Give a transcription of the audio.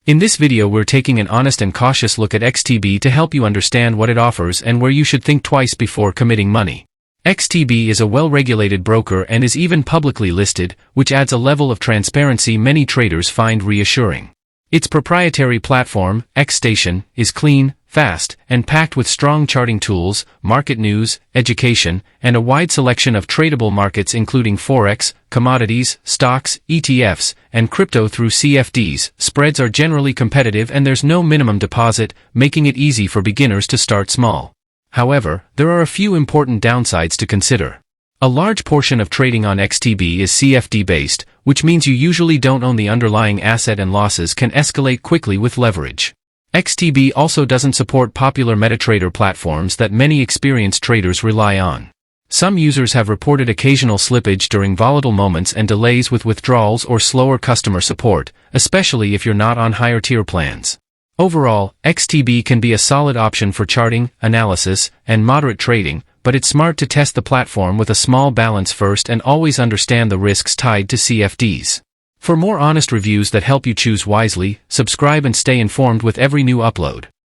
In this video we're taking an honest and cautious look at XTB to help you understand what it offers and where you should think twice before committing money. XTB is a well-regulated broker and is even publicly listed, which adds a level of transparency many traders find reassuring. Its proprietary platform, XStation, is clean, fast, and packed with strong charting tools, market news, education, and a wide selection of tradable markets including Forex, commodities, stocks, ETFs, and crypto through CFDs. Spreads are generally competitive and there's no minimum deposit, making it easy for beginners to start small. However, there are a few important downsides to consider. A large portion of trading on XTB is CFD-based, which means you usually don't own the underlying asset and losses can escalate quickly with leverage. XTB also doesn't support popular MetaTrader platforms that many experienced traders rely on. Some users have reported occasional slippage during volatile moments and delays with withdrawals or slower customer support, especially if you're not on higher tier plans. Overall, XTB can be a solid option for charting, analysis, and moderate trading, but it's smart to test the platform with a small balance first and always understand the risks tied to CFDs. For more honest reviews that help you choose wisely, subscribe and stay informed with every new upload.